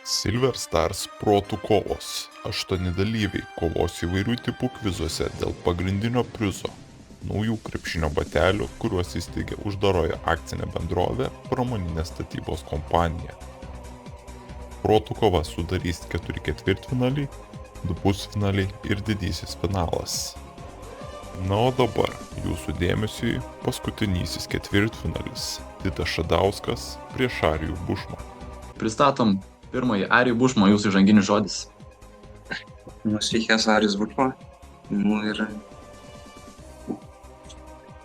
Silver Stars protų kovos. 8 dalyviai kovos įvairių tipų kvizuose dėl pagrindinio prizo – naujų krepšinio batelių, kuriuos įsteigė uždaroji akcinė bendrovė Pramoninės statybos kompanija. Protų kova sudarys 4 ketvirtfinaliai, 2 pusfinaliai ir didysis finalas. Na o dabar jūsų dėmesiui paskutinysis ketvirtfinalis – Titas Šadauskas prieš Arijų Bušmą. Pristatom pirmąjį Arijų Bušmą, jūsų įžanginis žodis. Sveikės Arijus Bušma. Ir...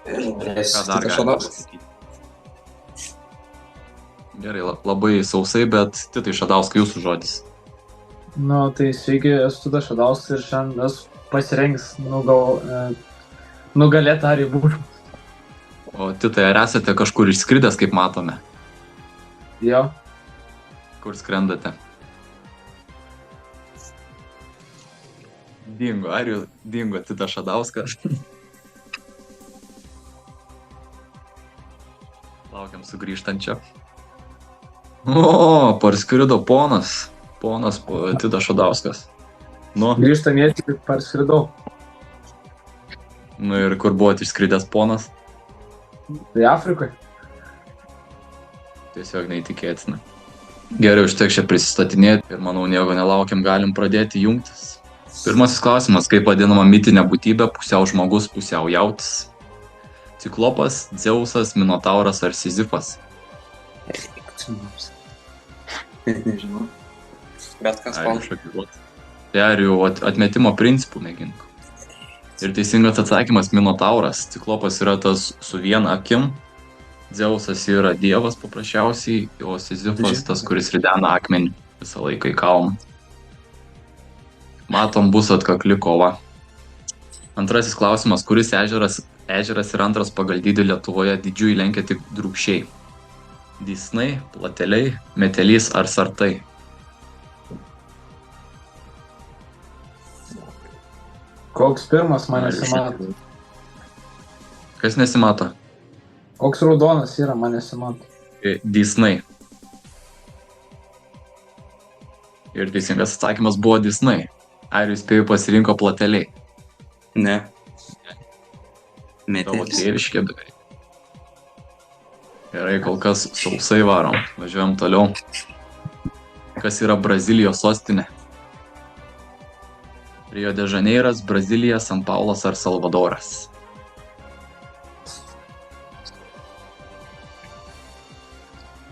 Ką dar galima pasakyti? Gerai, labai sausai, bet Titai Šadauskai, jūsų žodis. Tai sveiki, esu Titas Šadauskas ir šiandien esu pasirengęs nugalėti Arijų Bušmą. O Titai, ar esate kažkur išskridęs, kaip matome? Jo. Kur skrendate? Dingo Titas Šadauskas. Laukiam sugrįžtančio. O, parskrido ponas Titas Šadauskas. Grįžtam jie tik parskridau. Ir kur buvot išskridęs ponas? Tai Afrikoje. Tiesiog neįtikėtina. Gerai, užteks čia prisistatinėti ir manau, nieko nelaukiam, galim pradėti jungtis. Pirmasis klausimas, kaip vadinama mitinė būtybė, pusiau žmogus, pusiau jautis? Ciklopas, Dzeusas, Minotauras ar Sizifas? Nežinau. Bet kas valdo. Tai Arijų atmetimo principų mėgink. Ir teisingas atsakymas Minotauras. Ciklopas yra tas su viena akim. Dzeusas yra dievas paprasčiausiai, o Sizifas tas, kuris ridena akmenį visą laiką į kalną. Matom, bus atkakli kova. Antrasis klausimas, kuris ežeras yra antras pagal dydį Lietuvoje, didžiųjų lenkia tik Drūkšiai? Dysnai, Plateliai, Metelys ar Sartai? Koks pirmas man nesimato? Kas nesimato? Koks raudonas yra, man nesimato. Dysnai. Ir teisingas atsakymas buvo Dysnai. Arijus spėjų pasirinko Plateliai. Ne. Tavo Metelis. tėviškė beveik. Gerai, kol kas sausai varom. Važiuojam toliau. Kas yra Brazilijos sostinė? Rio de Žaneiras, Brazilija, San Paulas ar Salvadoras?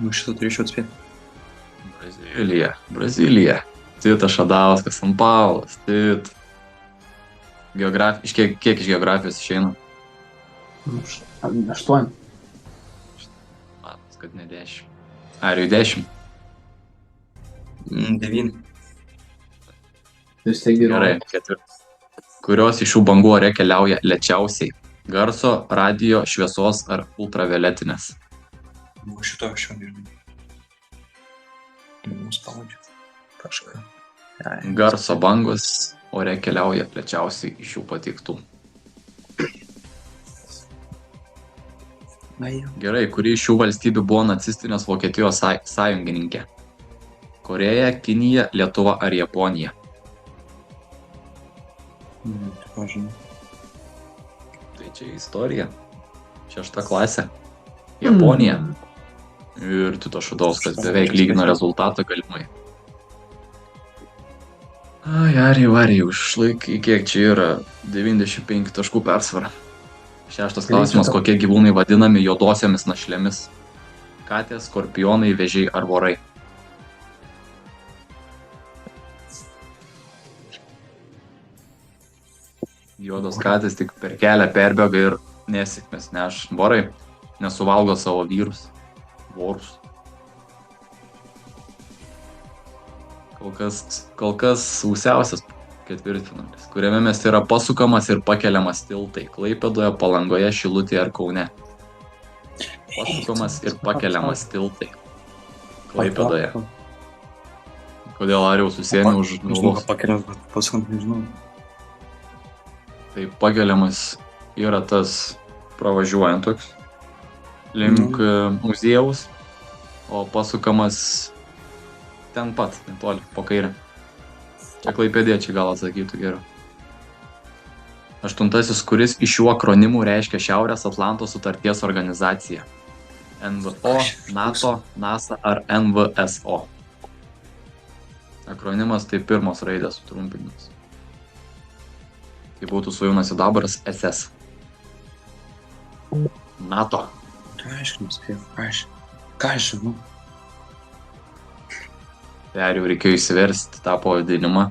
Šitą turėčiau atspėti. Brazilija. Titas Šadauskas, San Paulas, Tit. Kiek iš geografijos išeina? 8. Matas, kad ne 10. Arijų 10. 9. Vis tiek Gerai, 4. Kurios iš šių bangų ore keliauja lėčiausiai? Garso, radijo, šviesos ar ultravioletinės? Šito aš jau nežinau. Spaudžiu. Kažką. Garso bangos ore keliauja lėčiausiai iš šių pateiktų. Gerai, kuri iš šių valstybių buvo nacistinės Vokietijos sąjungininkė? Koreja, Kinija, Lietuva ar Japonija? Žinau. Tai čia istorija. 6 klasė. Japonija. Ir Titas Šadauskas beveik lygino rezultatą galimai. Arijų išlaikai, kiek čia yra 95 taškų persvara. 6 klausimas, kokie gyvūnai vadinami juodosiomis našlėmis? Katės, skorpionai, vėžiai ar vorai? Juodos katės tik per kelią perbėga ir nesėkmės neš. Vorai nesuvalgo savo vyrus. Vorus. Kol kas sausiausias ketvirtfinalis, kuriame mes yra pasukamas ir pakeliamas tiltai. Klaipėdoje, Palangoje, Šilutėje ar Kaune? Pasukamas ir pakeliamas tiltai. Klaipėdoje. Kodėl Arijau susėmė už galvos? Pakeliamas, bet pasakant nežinau. Tai pakeliamas yra tas pravažiuojant toks link muziejaus, o pasukamas ten pat, netoli, po kairę. Čia klaipėdiečiai gal atsakytų geriau. 8. Kuris iš šių akronimų reiškia Šiaurės Atlanto sutarties organizacija? NVO, NATO, NASA ar NVSO? Akronimas tai pirmos raidės sutrumpinimas. Tai būtų svajūnas sidabras SS. NATO. Tu aiškinis, kaip aš. Ką aš žinau? Tai jau reikėjo įsiversti tą pavadinimą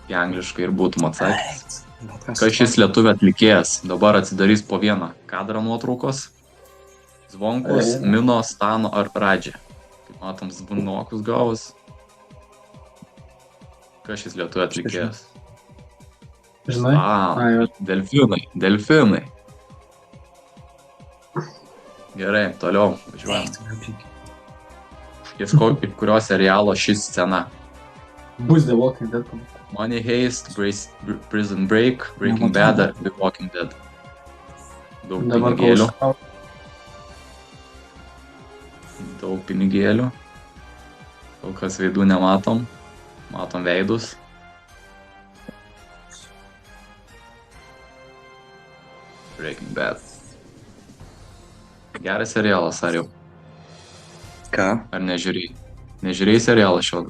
į angliškai ir būtum atsakęs. Kas šis lietuvio atlikėjas? Dabar atsidarys po vieną kadrą nuotraukos. Zvonkus, Mino, Stano ar Radži. Kaip matom, Zvonkus gavus. Kas šis lietuvio atlikėjas? Žinai? Ai, Delfinai. Gerai, toliau važiuojam. Ieškok, iš kurio serialo ši scena. bus The Walking Dead. Money Heist, Prison Break, Breaking Bad ar The Walking Dead. Daug Dabar pinigėlių. klausau. Daug pinigėlių. Kol kas veidų nematom. Matom veidus. Breaking Bad. Geras serialas, ar jau? Ką? Ar nežiūrėjai? Nežiūrėjai serialą šio?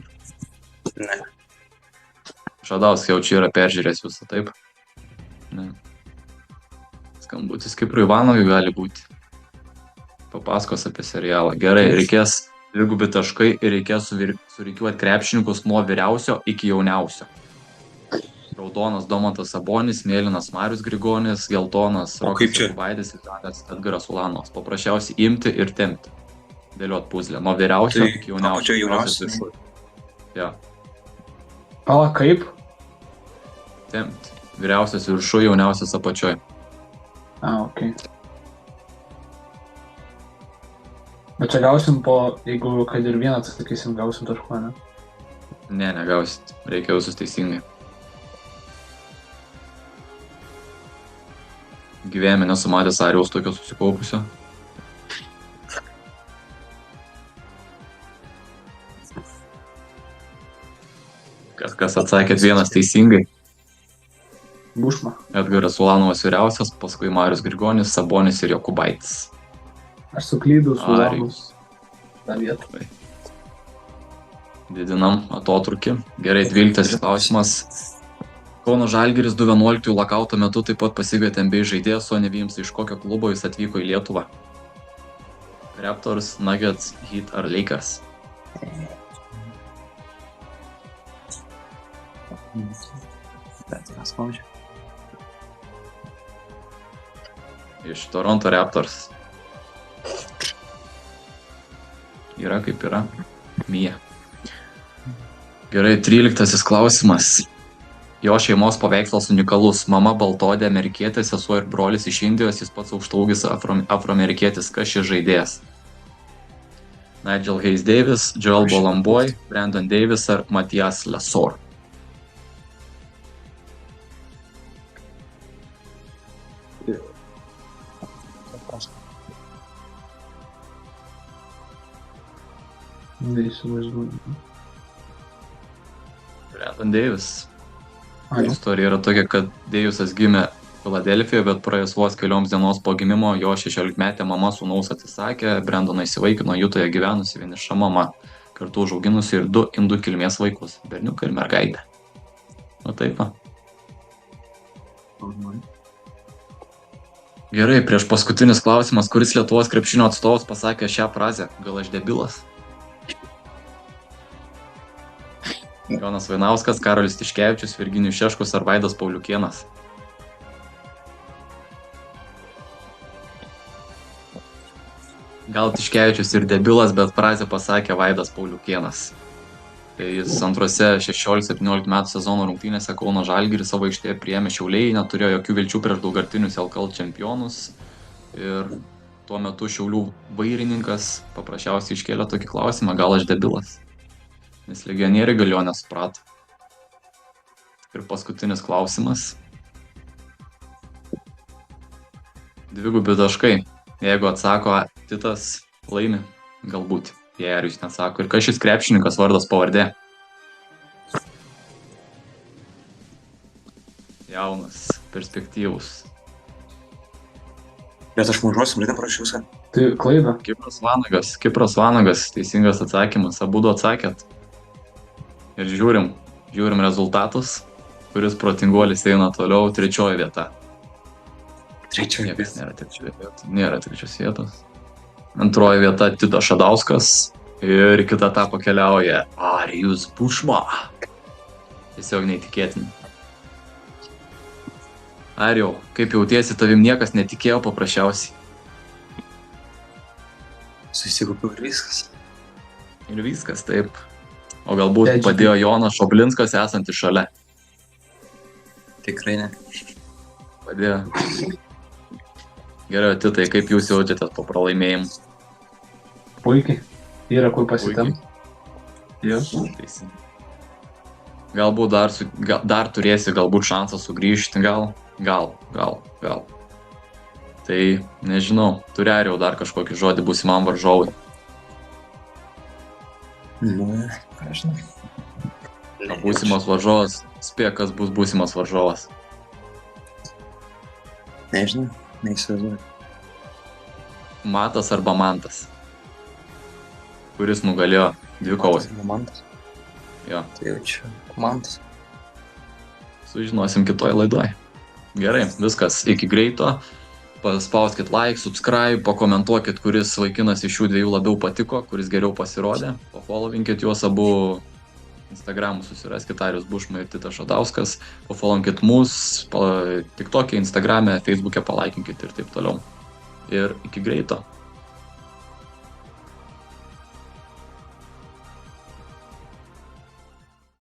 Ne. Šadaus jau čia yra peržiūrės visą, taip? Ne. Skambutis kaip ir Ivanovui gali būti. Papasakos apie serialą. Gerai, reikės dvigubi taškai ir reikės surikiuoti krepšininkus nuo vyriausio iki jauniausio. Raudonas Domantas Sabonis, mėlynas Marius Grigonis, geltonas O kaip Rokas čia? Jokubaitis ir žalias Edgaras Ulanovas. Paprasčiausiai imti ir tempti. Dėliot puzlę. Nuo vyriausio Tai iki jauniausio. apačioj jauniausias, Vyriausias viršuj. Jo, Pala, kaip? tempti. Vyriausias viršuj, jauniausias apačioj. Ok. Bet čia gausim po, jeigu kad ir vieną atsakysim, gausim taškų, ne? Ne, negausit. Reikia visus teisingai. Gyvenime nesu matęs Ariaus tokio susikaupusio. Kas atsakėt vienas teisingai? Bušma. Edgaras Ulanovas vyriausias, paskui Marius Grigonis, Sabonis ir Jokubaitis. Aš suklydau su Arijus. Lamus. Tą vietą. Didinam atotrukį. Gerai, 12 klausimas. Kauno Žalgiris 2011 lakauto metu taip pat pasikvietė NBA žaidėją Sonny Weems, iš kokio klubo jis atvyko į Lietuvą. Raptors, Nuggets, Heat ar Lakers? Bet kas spaudžia? Iš Toronto Raptors. Yra kaip yra. Mija. Gerai, 13 klausimas. Jo šeimos paveikslas unikalus. Mama baltodė amerikietė, sesuo ir brolis iš Indijos, jis pats aukštaūgis afroamerikietis. Kas šis žaidėjas? Nigel Hayes Davis, Joel Bolomboy, Brandon Davis ar Matijas Lesor? Neįsivaizduoju. Brandon Davis. Ai, Istorija yra tokia, kad Davisas gimė Filadelfijoje, bet praėjus vos kelioms dienos po gimimo jo 16-metė mama sūnaus atsisakė, Brandoną įsivaikino Jutoje gyvenusi vieniša mama, kartu užauginusi ir 2 indų kilmės vaikus, berniuką ir mergaitę. Nu taip, va. Gerai, prieš paskutinis klausimas, kuris Lietuvos krepšinio atstovas pasakė šią frazę, gal aš debilas? Jonas Vainauskas, Karolis Tiškevičius, Virginijus Šeškus ar Vaidas Pauliukėnas? Gal Tiškevičius ir debilas, bet frazę pasakė Vaidas Pauliukėnas. Tai jis antrose 16-17 metų sezono rungtynėse Kauno Žalgirį savo aikštėje priėmė Šiauliai, neturėjo jokių vilčių prieš daugkartinius LKL čempionus. Ir tuo metu Šiaulių vairininkas paprasčiausiai iškėlė tokį klausimą, gal aš debilas? Nes legionieriai gal jo nesuprato. Ir paskutinis klausimas. Dvigubi taškai. Jeigu atsako Titas, laimi. Galbūt. Pierijus nesako. Ir kas šis krepšininkas vardas pavardė? Jaunas, perspektyvus. Bet aš mažuosiam rytam parašiau viską. Tai klaida. Kipras Vanagas, teisingas atsakymas, abudu atsakėt. Ir žiūrim rezultatus, kuris protinguolis eina toliau, 3 vieta. Trečioji Niekas nėra trečios vietos. 2 vieta Titas Šadauskas ir į kitą etapą keliauja Arijus Bušma. Tiesiog neįtikėtina. Arijau, kaip jautiesi, tavim niekas netikėjo paprasčiausiai. Susikaupiau ir viskas. Ir viskas, taip. O galbūt Ačiū. padėjo Jonas Šoblinskas esantis šalia. Tikrai ne. Padėjo. Gerai, Titai, kaip jūs jaučiatės po pralaimėjimų? Puikiai. Yra kur pasitemti. Jo. Teisingai. Galbūt dar turėsi galbūt šansą sugrįžti, gal. Tai nežinau, turi ar jau dar kažkokį žodį būsimam varžovui. Nu, ką aš žinau. Būsimas varžovas, spėk, kas bus būsimas varžovas. Nežinau, neįsivaizduoju. Matas arba Mantas. Kuris nugalėjo dvikovai. Komandas. Jo, Tai jau čia komandas. sužinosim kitoj laidoj. Gerai, viskas, iki greito. Paspauskit like, subscribe, pakomentuokit, kuris vaikinas iš šių dviejų labiau patiko, kuris geriau pasirodė. Pafollowinkit juos abu Instagram'u, susiraskit Arijus Bušma ir Titas Šadauskas. Pafollowinkit mus, TikTok'e, Instagram'e, Facebook'e palaikinkit ir taip toliau. Ir iki greito.